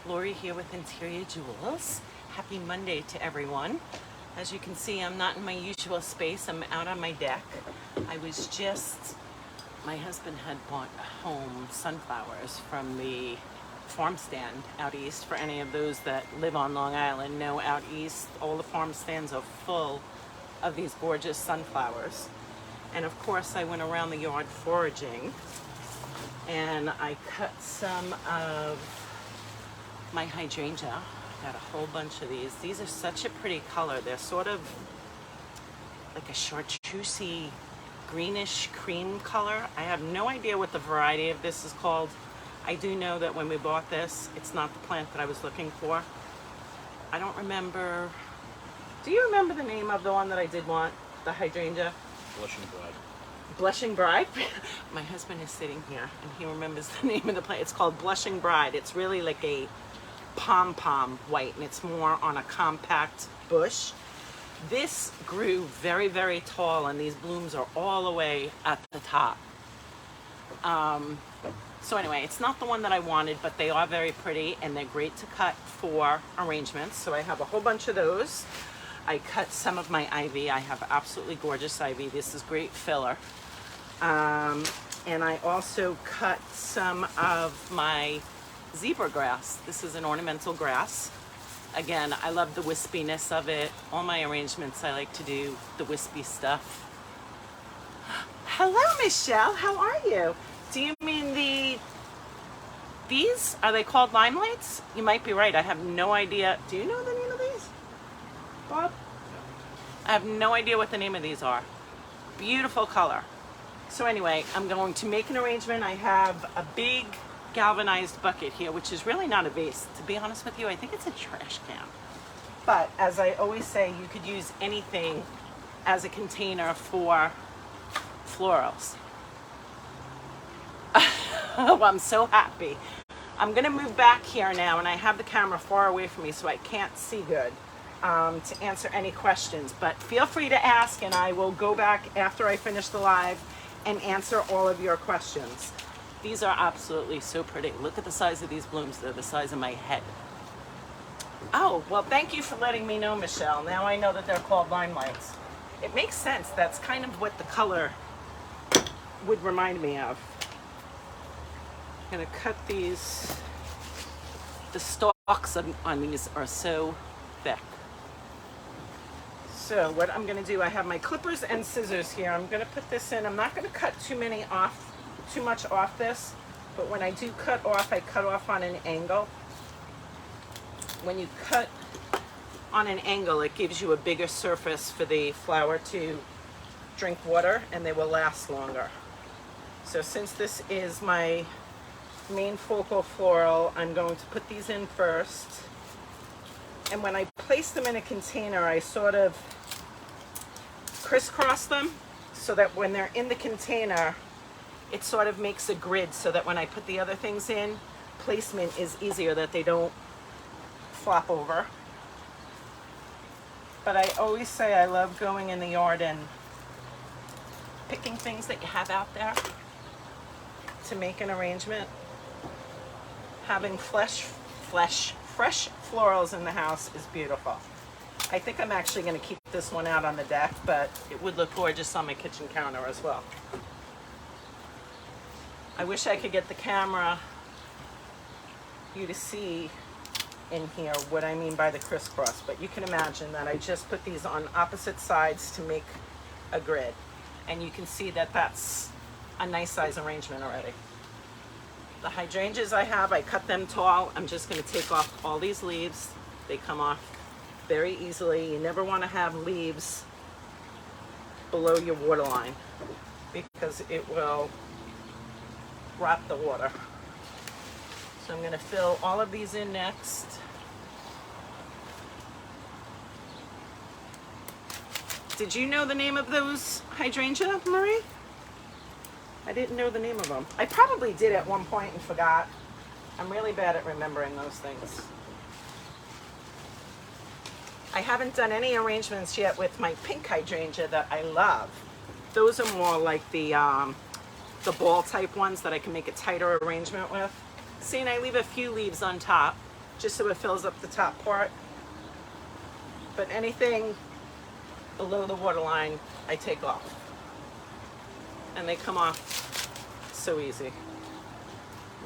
Lori here with Interior Jewels. Happy Monday to everyone. As you can see, I'm not in my usual space. I'm out on my deck. My husband had bought home sunflowers from the farm stand out east. For any of those that live on Long Island know, out east, all the farm stands are full of these gorgeous sunflowers. And of course, I went around the yard foraging and I cut some of my hydrangea. Got a whole bunch of these. These are such a pretty color. They're sort of like a chartreusey greenish cream color. I have no idea what the variety of this is called. I do know that when we bought this, it's not the plant that I was looking for. I don't remember. Do you remember the name of the one that I did want? The hydrangea? Blushing Bride. Blushing Bride? My husband is sitting here and he remembers the name of the plant. It's called Blushing Bride. It's really like a pom-pom white and it's more on a compact bush. This grew very, very tall and these blooms are all the way at the top. So anyway, it's not the one that I wanted, but they are very pretty and they're great to cut for arrangements. So I have a whole bunch of those. I cut some of my ivy. I have absolutely gorgeous ivy. This is great filler. And I also cut some of my zebra grass. This is an ornamental grass. Again, I love the wispiness of it. All my arrangements, I like to do the wispy stuff. Hello, Michelle. How are you? Do you mean these? Are they called limelights? You might be right. I have no idea. Do you know the name of these, Bob? I have no idea what the name of these are. Beautiful color. So anyway, I'm going to make an arrangement. I have a big galvanized bucket here, which is really not a vase. To be honest with you, I think it's a trash can. But as I always say, you could use anything as a container for florals. Oh, I'm so happy. I'm gonna move back here now and I have the camera far away from me so I can't see good to answer any questions. But feel free to ask and I will go back after I finish the live and answer all of your questions. These are absolutely so pretty. Look at the size of these blooms. They're the size of my head. Oh, well, thank you for letting me know, Michelle. Now I know that they're called limelights. It makes sense. That's kind of what the color would remind me of. I'm gonna cut these. The stalks on these are so thick. So what I'm gonna do, I have my clippers and scissors here. I'm gonna put this in. I'm not gonna cut too much off this, but when I do cut off, I cut off on an angle. When you cut on an angle, it gives you a bigger surface for the flower to drink water and they will last longer. So since this is my main focal floral, I'm going to put these in first. And when I place them in a container, I sort of crisscross them so that when they're in the container, it sort of makes a grid so that when I put the other things in, placement is easier, that they don't flop over. But I always say I love going in the yard and picking things that you have out there to make an arrangement. Having fresh florals in the house is beautiful. I think I'm actually going to keep this one out on the deck, but it would look gorgeous on my kitchen counter as well. I wish I could get the camera you to see in here what I mean by the crisscross, but you can imagine that I just put these on opposite sides to make a grid. And you can see that that's a nice size arrangement already. The hydrangeas I have, I cut them tall. I'm just gonna take off all these leaves. They come off very easily. You never wanna have leaves below your water line because it will rot the water. So I'm gonna fill all of these in next. Did you know the name of those hydrangea, Marie? I didn't know the name of them. I probably did at one point and forgot. I'm really bad at remembering those things. I haven't done any arrangements yet with my pink hydrangea that I love. Those are more like the ball type ones that I can make a tighter arrangement with. See, and I leave a few leaves on top just so it fills up the top part. But anything below the waterline, I take off. And they come off so easy.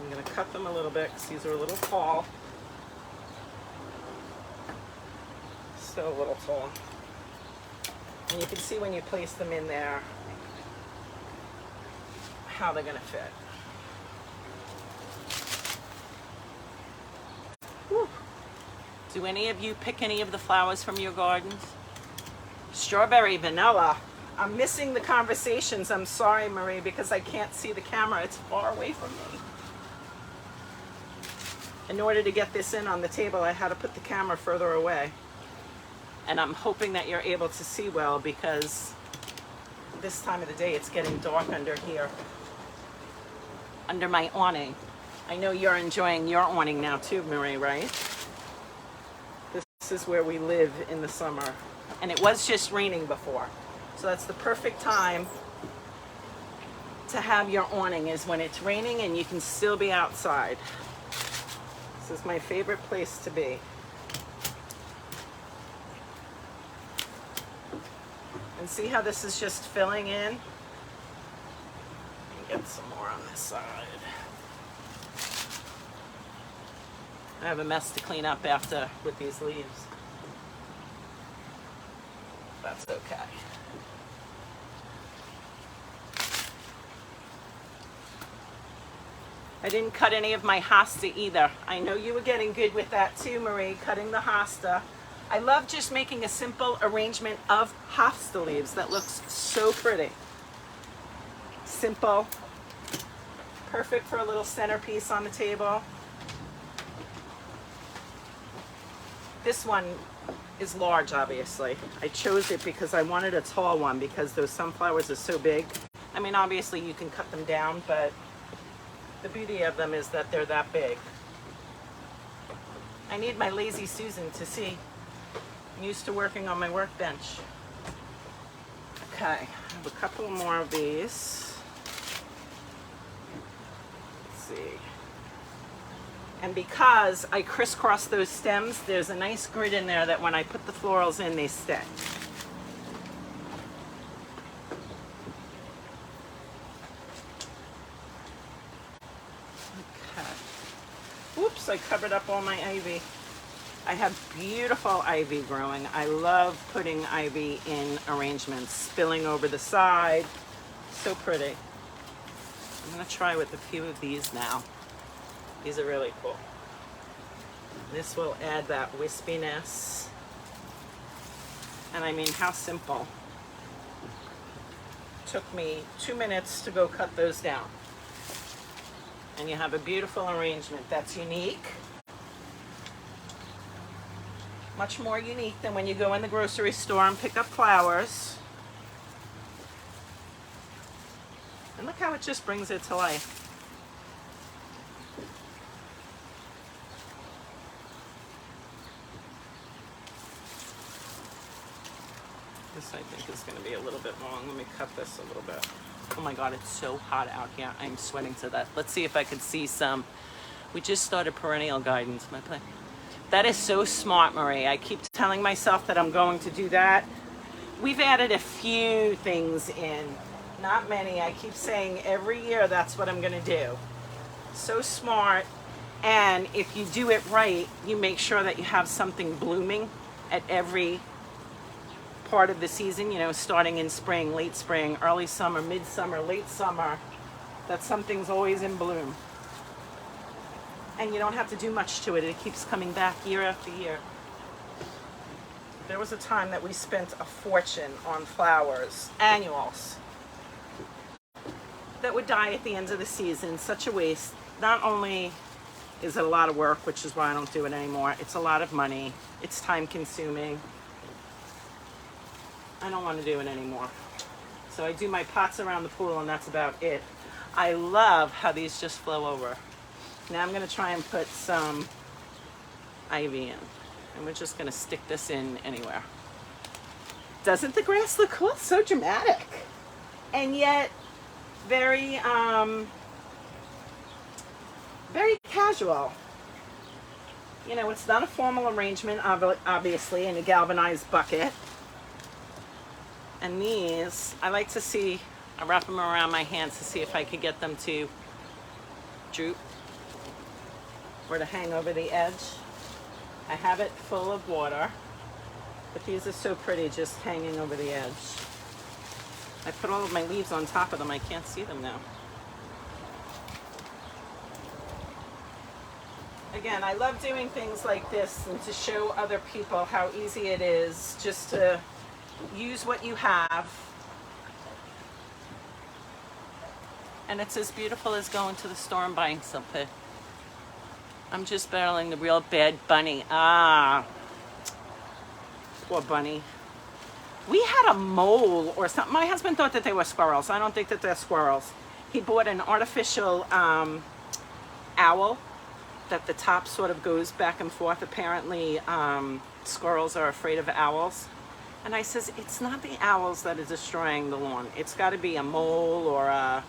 I'm gonna cut them a little bit because these are a little tall. Still a little tall. And you can see when you place them in there how they're gonna fit. Whew. Do any of you pick any of the flowers from your gardens? Strawberry, vanilla. I'm missing the conversations. I'm sorry, Marie, because I can't see the camera. It's far away from me. In order to get this in on the table, I had to put the camera further away. And I'm hoping that you're able to see well because this time of the day it's getting dark under here. Under my awning. I know you're enjoying your awning now too, Marie, right? This is where we live in the summer. And it was just raining before. So that's the perfect time to have your awning, is when it's raining and you can still be outside. This is my favorite place to be. And see how this is just filling in? Get some more on this side. I have a mess to clean up after with these leaves. That's okay. I didn't cut any of my hosta either. I know you were getting good with that too, Marie, cutting the hosta. I love just making a simple arrangement of hosta leaves that looks so pretty. Simple, perfect for a little centerpiece on the table. This one is large, obviously. I chose it because I wanted a tall one because those sunflowers are so big. I mean, obviously you can cut them down, but the beauty of them is that they're that big. I need my Lazy Susan to see. I'm used to working on my workbench. Okay, I have a couple more of these. Let's see. And because I crisscross those stems, there's a nice grid in there that when I put the florals in, they stick. Okay. Oops, I covered up all my ivy. I have beautiful ivy growing. I love putting ivy in arrangements, spilling over the side. So pretty. I'm gonna try with a few of these now. These are really cool. This will add that wispiness. And I mean, how simple. Took me 2 minutes to go cut those down. And you have a beautiful arrangement that's unique. Much more unique than when you go in the grocery store and pick up flowers. And look how it just brings it to life. This I think is going to be a little bit long. Let me cut this a little bit. Oh my God, it's so hot out here. I'm sweating to that. Let's see if I can see some. We just started perennial guidance. My plan. That is so smart, Marie. I keep telling myself that I'm going to do that. We've added a few things in, not many. I keep saying every year that's what I'm going to do. So smart. And if you do it right, you make sure that you have something blooming at every part of the season, you know, starting in spring, late spring, early summer, midsummer, late summer, that something's always in bloom. And you don't have to do much to it. It keeps coming back year after year. There was a time that we spent a fortune on flowers, annuals, that would die at the end of the season. Such a waste. Not only is it a lot of work, which is why I don't do it anymore, it's a lot of money. It's time consuming. I don't want to do it anymore. So I do my pots around the pool and that's about it. I love how these just flow over. Now I'm going to try and put some ivy in. And we're just going to stick this in anywhere. Doesn't the grass look cool? So dramatic. And yet very, very casual. You know, it's not a formal arrangement, obviously, in a galvanized bucket. And these, I like to see, I wrap them around my hands to see if I could get them to droop or to hang over the edge. I have it full of water, but these are so pretty just hanging over the edge. I put all of my leaves on top of them. I can't see them now. Again, I love doing things like this and to show other people how easy it is just to use what you have. And it's as beautiful as going to the store and buying something. I'm just battling the real bad bunny. Ah, poor bunny. We had a mole or something. My husband thought that they were squirrels. I don't think that they're squirrels. He bought an artificial owl that the top sort of goes back and forth. Apparently, squirrels are afraid of owls. And I says, it's not the owls that are destroying the lawn. It's got to be a mole or a,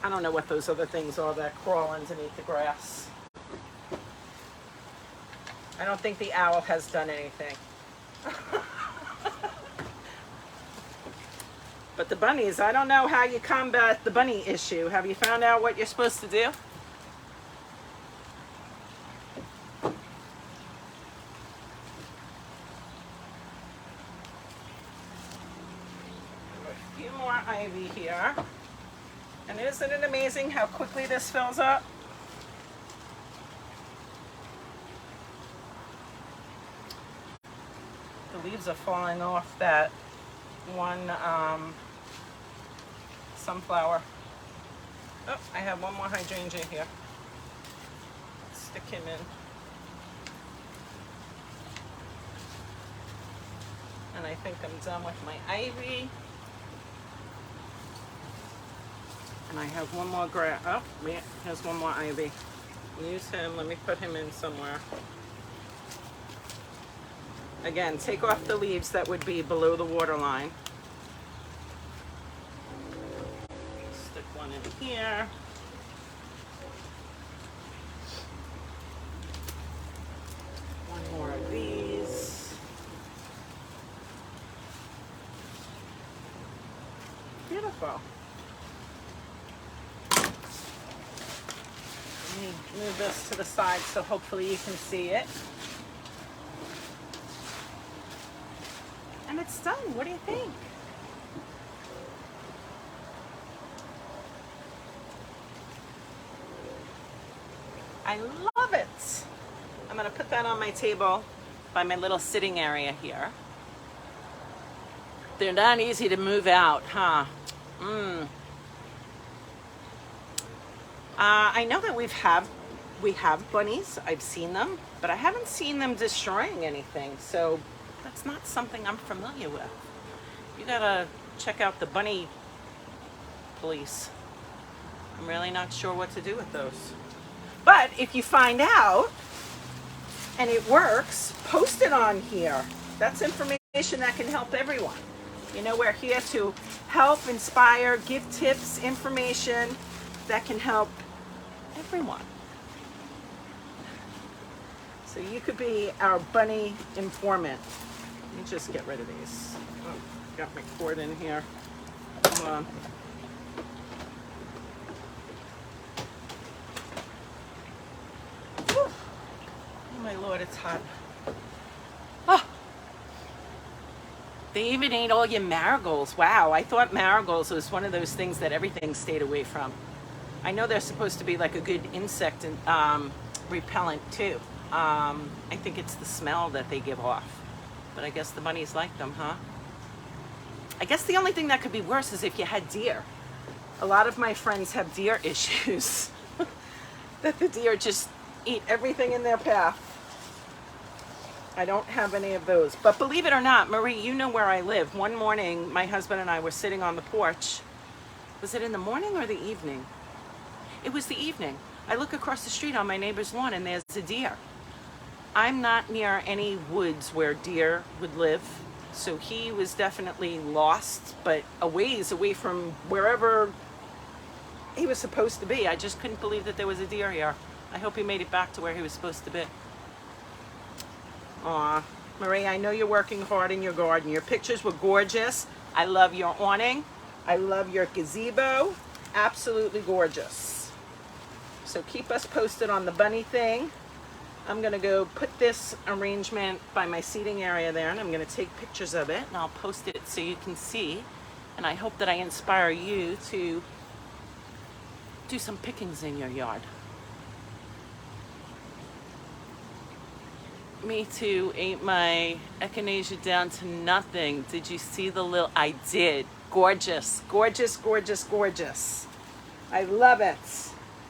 I don't know what those other things are that crawl underneath the grass. I don't think the owl has done anything. But the bunnies, I don't know how you combat the bunny issue. Have you found out what you're supposed to do? A few more ivy here. And isn't it amazing how quickly this fills up? The leaves are falling off that one sunflower. Oh, I have one more hydrangea here. Stick him in. And I think I'm done with my ivy. And I have one more oh, yeah, here's one more ivy. Use him, let me put him in somewhere. Again, take off the leaves that would be below the water line. Stick one in here. One more of these. Beautiful. Let me move this to the side so hopefully you can see it. And it's done. What do you think? I love it. I'm going to put that on my table by my little sitting area here. They're not easy to move out, huh? I know that we have bunnies. I've seen them, but I haven't seen them destroying anything. So that's not something I'm familiar with. You gotta check out the bunny police. I'm really not sure what to do with those. But if you find out and it works, post it on here. That's information that can help everyone. You know, we're here to help, inspire, give tips, information that can help everyone. So you could be our bunny informant. Let me just get rid of these. Oh, got my cord in here. Come on. Whew. Oh my Lord, it's hot. Oh. They even ate all your marigolds. Wow, I thought marigolds was one of those things that everything stayed away from. I know they're supposed to be like a good insect and, repellent too. I think it's the smell that they give off. But I guess the bunnies like them, huh? I guess the only thing that could be worse is if you had deer. A lot of my friends have deer issues. That the deer just eat everything in their path. I don't have any of those. But believe it or not, Marie, you know where I live. One morning, my husband and I were sitting on the porch. Was it in the morning or the evening? It was the evening. I look across the street on my neighbor's lawn and there's a deer. I'm not near any woods where deer would live, so he was definitely lost, but a ways away from wherever he was supposed to be. I just couldn't believe that there was a deer here. I hope he made it back to where he was supposed to be. Aw, Marie, I know you're working hard in your garden. Your pictures were gorgeous. I love your awning. I love your gazebo. Absolutely gorgeous. So keep us posted on the bunny thing. I'm gonna go put this arrangement by my seating area there, and I'm gonna take pictures of it, and I'll post it so you can see. And I hope that I inspire you to do some pickings in your yard. Me too. Ate my echinacea down to nothing. Did you see the little... I did. Gorgeous, gorgeous, gorgeous, gorgeous. I love it.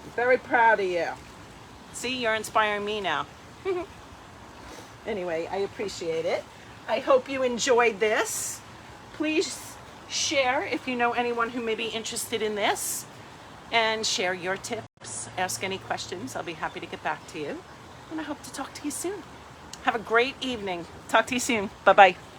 I'm very proud of you. See, you're inspiring me now. Anyway, I appreciate it. I hope you enjoyed this. Please share if you know anyone who may be interested in this, and share your tips. Ask any questions. I'll be happy to get back to you. And I hope to talk to you soon. Have a great evening. Talk to you soon. Bye-bye.